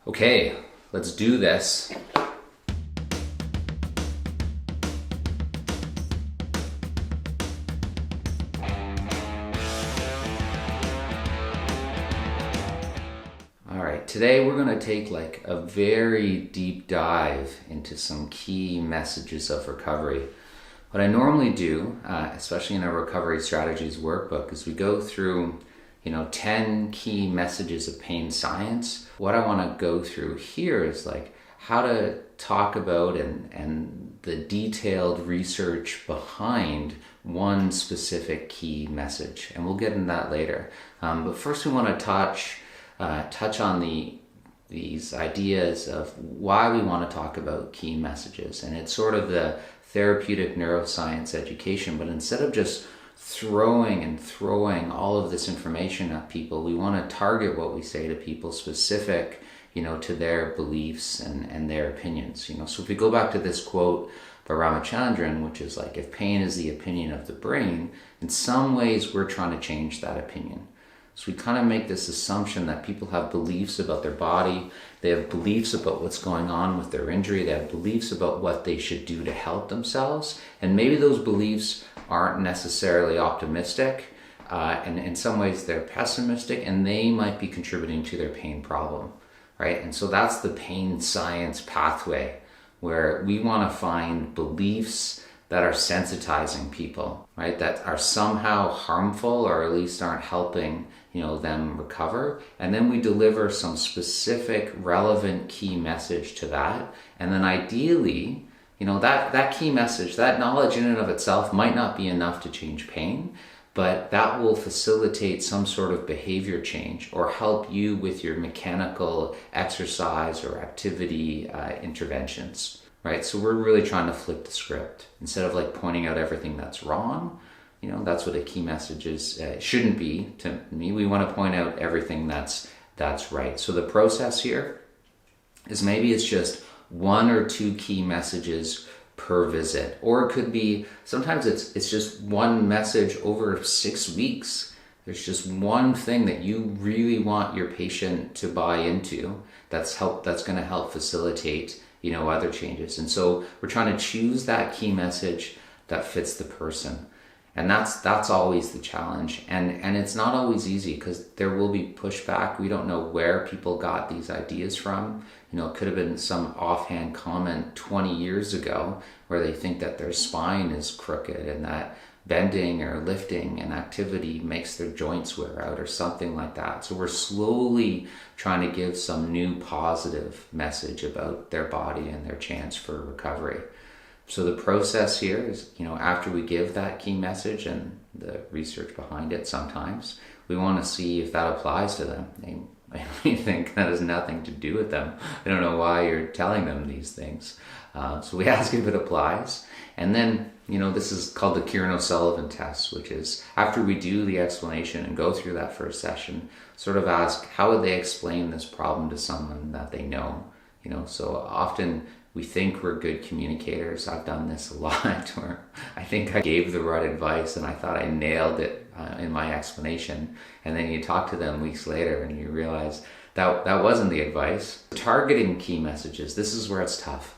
Okay, let's do this. All right, today we're going to take like a very deep dive into some key messages of recovery. What I normally do, especially in our recovery strategies workbook, is we go through 10 key messages of pain science. What I want to go through here is like how to talk about and the detailed research behind one specific key message, and we'll get into that later. But first we want to touch on these ideas of why we want to talk about key messages, and it's sort of the therapeutic neuroscience education, but instead of just throwing all of this information at people, we want to target what we say to people specific, to their beliefs and their opinions. So if we go back to this quote by Ramachandran, which is like, if pain is the opinion of the brain, in some ways we're trying to change that opinion. So we kind of make this assumption that people have beliefs about their body, they have beliefs about what's going on with their injury, they have beliefs about what they should do to help themselves, and maybe those beliefs aren't necessarily optimistic, and in some ways they're pessimistic, and they might be contributing to their pain problem, right? And so that's the pain science pathway, where we want to find beliefs that are sensitizing people, right? That are somehow harmful, or at least aren't helping, them recover. And then we deliver some specific relevant key message to that. And then ideally, that key message, that knowledge in and of itself might not be enough to change pain, but that will facilitate some sort of behavior change or help you with your mechanical exercise or activity interventions. Right, so we're really trying to flip the script. Instead of like pointing out everything that's wrong, that's what a key message is. Shouldn't be to me. We want to point out everything that's right. So the process here is maybe it's just one or two key messages per visit, or it could be sometimes it's just one message over 6 weeks. There's just one thing that you really want your patient to buy into that's going to help facilitate other changes. And so we're trying to choose that key message that fits the person. And that's always the challenge. And it's not always easy because there will be pushback. We don't know where people got these ideas from. It could have been some offhand comment 20 years ago where they think that their spine is crooked and that bending or lifting and activity makes their joints wear out or something like that. So we're slowly trying to give some new positive message about their body and their chance for recovery. So the process here is, after we give that key message and the research behind it, sometimes we want to see if that applies to them. They may think that has nothing to do with them. I don't know why you're telling them these things. So we ask if it applies. And then, this is called the Kieran-O'Sullivan test, which is after we do the explanation and go through that first session, sort of ask, how would they explain this problem to someone that they know? So often we think we're good communicators. I've done this a lot where I think I gave the right advice and I thought I nailed it in my explanation. And then you talk to them weeks later and you realize that wasn't the advice. Targeting key messages, this is where it's tough.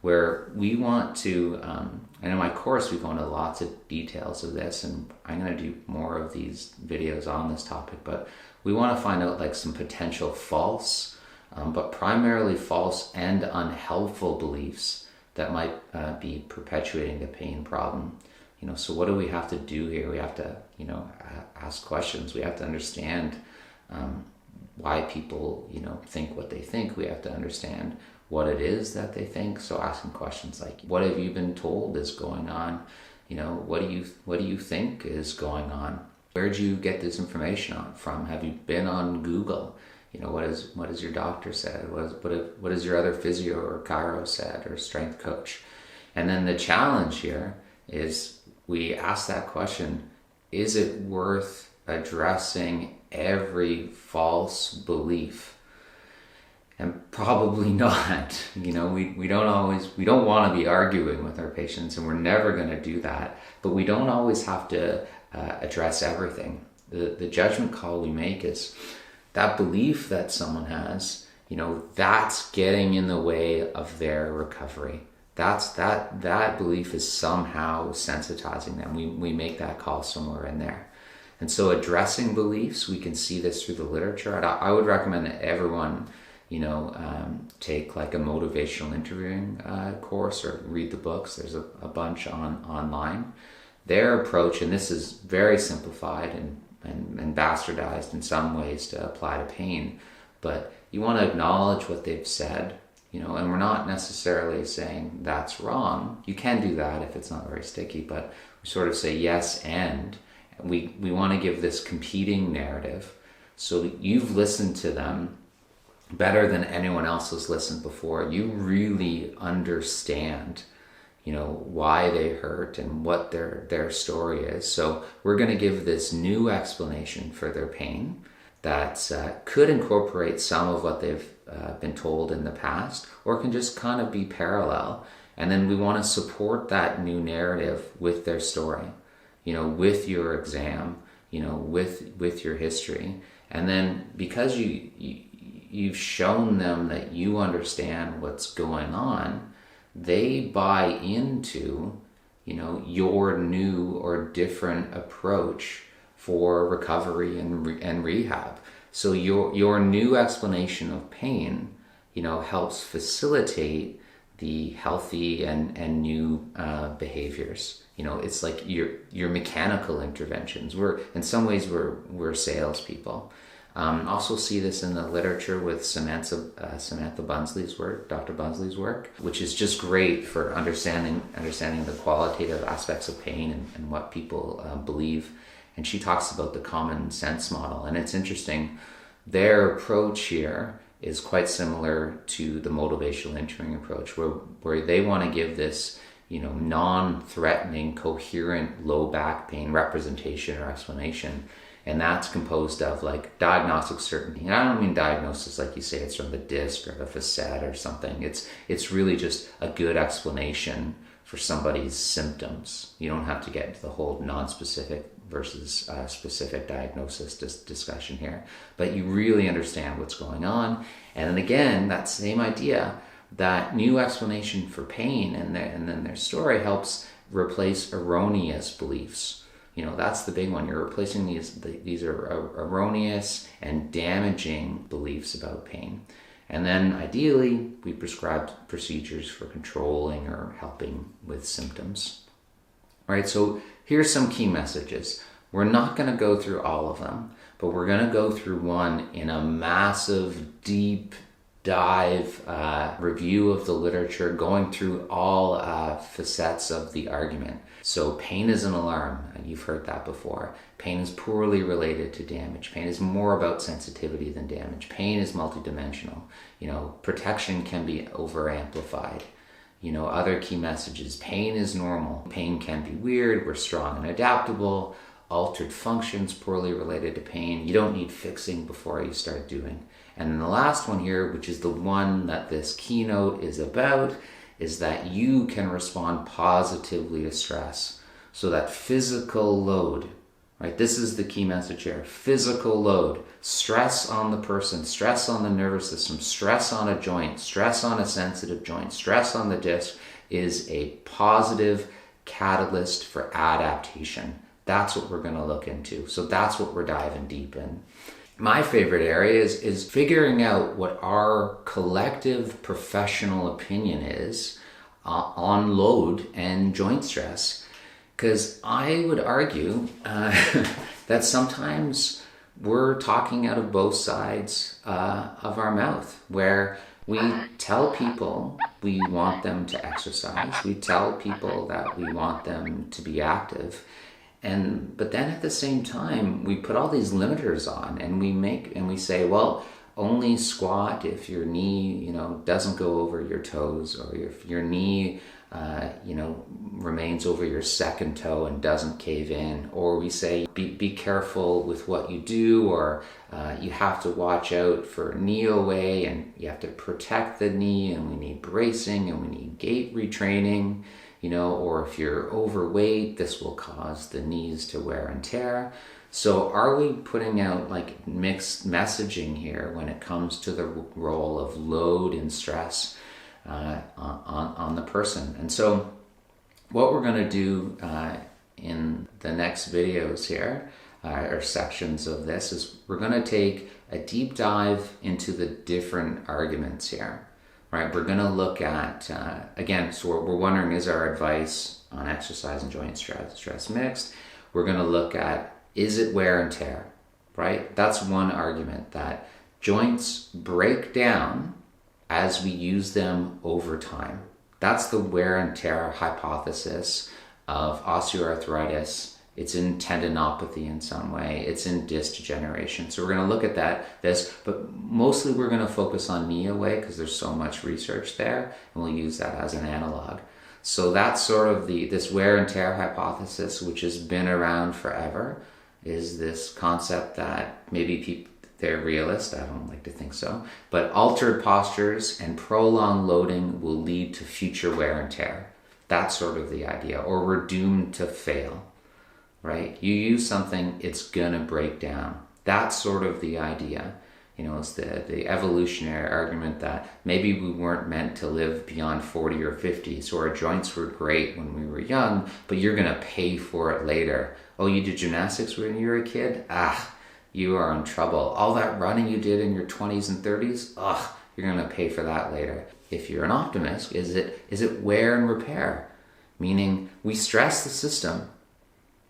Where we want to, and in my course we go into lots of details of this, and I'm going to do more of these videos on this topic, but we want to find out like some potential false, but primarily false and unhelpful beliefs that might be perpetuating the pain problem. So what do we have to do here? We have to, ask questions. We have to understand why people, think what they think. We have to understand what it is that they think. So asking questions like, what have you been told is going on? What do you think is going on? Where'd you get this information from? Have you been on Google? What has your doctor said? What has your other physio or chiro said, or strength coach? And then the challenge here is we ask that question, is it worth addressing every false belief? And probably not. We don't want to be arguing with our patients, and we're never going to do that, but we don't always have to address everything. The judgment call we make is that belief that someone has that's getting in the way of their recovery. That belief is somehow sensitizing them. We make that call somewhere in there. And so addressing beliefs, we can see this through the literature. I would recommend that everyone, take like a motivational interviewing course or read the books. There's a bunch online. Their approach, and this is very simplified and bastardized in some ways to apply to pain, but you want to acknowledge what they've said, and we're not necessarily saying that's wrong. You can do that if it's not very sticky, but we sort of say yes, and we want to give this competing narrative. So you've listened to them better than anyone else has listened before. You really understand, why they hurt and what their story is. So we're going to give this new explanation for their pain that could incorporate some of what they've been told in the past, or can just kind of be parallel. And then we want to support that new narrative with their story, with your exam, with your history. And then because you've shown them that you understand what's going on, they buy into, your new or different approach for recovery and rehab. So your new explanation of pain, helps facilitate the healthy and new behaviors. It's like your mechanical interventions. In some ways we're salespeople. Also see this in the literature with Samantha Bunsley's work, Dr. Bunsley's work, which is just great for understanding the qualitative aspects of pain and what people believe. And she talks about the common sense model. And it's interesting, their approach here is quite similar to the motivational interviewing approach, where they want to give this, non-threatening, coherent low back pain representation or explanation. And that's composed of like diagnostic certainty. And I don't mean diagnosis like you say it's from the disc or the facet or something. It's really just a good explanation for somebody's symptoms. You don't have to get into the whole non-specific versus specific diagnosis discussion here. But you really understand what's going on. And then again, that same idea, that new explanation for pain and then their story helps replace erroneous beliefs. That's the big one. You're replacing these are erroneous and damaging beliefs about pain. And then ideally, we prescribe procedures for controlling or helping with symptoms. All right, so here's some key messages. We're not going to go through all of them, but we're going to go through one in a massive, deep dive review of the literature, going through all facets of the argument. So pain is an alarm, and you've heard that before. Pain is poorly related to damage. Pain is more about sensitivity than damage. Pain is multidimensional. Protection can be over-amplified. Other key messages. Pain is normal. Pain can be weird. We're strong and adaptable. Altered functions poorly related to pain. You don't need fixing before you start doing. And then the last one here, which is the one that this keynote is about, is that you can respond positively to stress. So that physical load, right? This is the key message here. Physical load, stress on the person, stress on the nervous system, stress on a joint, stress on a sensitive joint, stress on the disc is a positive catalyst for adaptation. That's what we're going to look into. So that's what we're diving deep in. My favorite area is figuring out what our collective professional opinion is on load and joint stress. Because I would argue that sometimes we're talking out of both sides of our mouth, where we tell people we want them to exercise, we tell people that we want them to be active, but then at the same time we put all these limiters on, and we say, well, only squat if your knee doesn't go over your toes, or if your knee remains over your second toe and doesn't cave in, or we say be careful with what you do, or you have to watch out for knee away, and you have to protect the knee, and we need bracing, and we need gait retraining, or if you're overweight, this will cause the knees to wear and tear. So are we putting out like mixed messaging here when it comes to the role of load and stress on the person? And so what we're going to do in the next videos here, or sections of this, is we're going to take a deep dive into the different arguments here, right? We're going to look at, again, so we're wondering, is our advice on exercise and joint stress mixed? We're going to look at, is it wear and tear, right? That's one argument, that joints break down as we use them over time. That's the wear and tear hypothesis of osteoarthritis. It's in tendinopathy in some way. It's in disc degeneration. So we're going to look at this, but mostly we're going to focus on knee away because there's so much research there, and we'll use that as an analog. So that's sort of this wear and tear hypothesis, which has been around forever, is this concept that maybe they're realist, I don't like to think so, but altered postures and prolonged loading will lead to future wear and tear. That's sort of the idea, or we're doomed to fail, right? You use something, it's gonna break down. That's sort of the idea. It's the evolutionary argument that maybe we weren't meant to live beyond 40 or 50, so our joints were great when we were young, but you're gonna pay for it later. Oh, you did gymnastics when you were a kid? You are in trouble. All that running you did in your 20s and 30s? You're gonna pay for that later. If you're an optimist, is it wear and repair? Meaning we stress the system,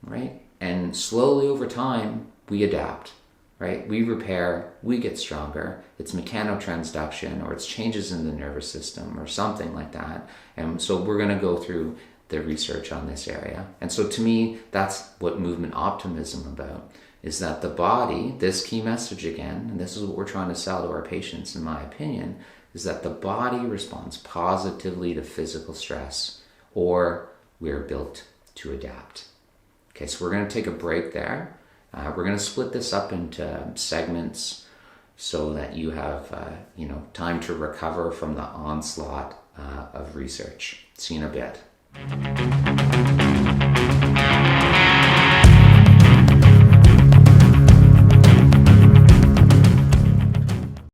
right? And slowly over time, we adapt, right? We repair, we get stronger. It's mechanotransduction, or it's changes in the nervous system or something like that. And so we're gonna go through the research on this area. And so to me, that's what movement optimism about, is that the body, this key message again, and this is what we're trying to sell to our patients, in my opinion, is that the body responds positively to physical stress, or we're built to adapt. Okay, so we're going to take a break there. We're going to split this up into segments so that you have time to recover from the onslaught of research. See you in a bit.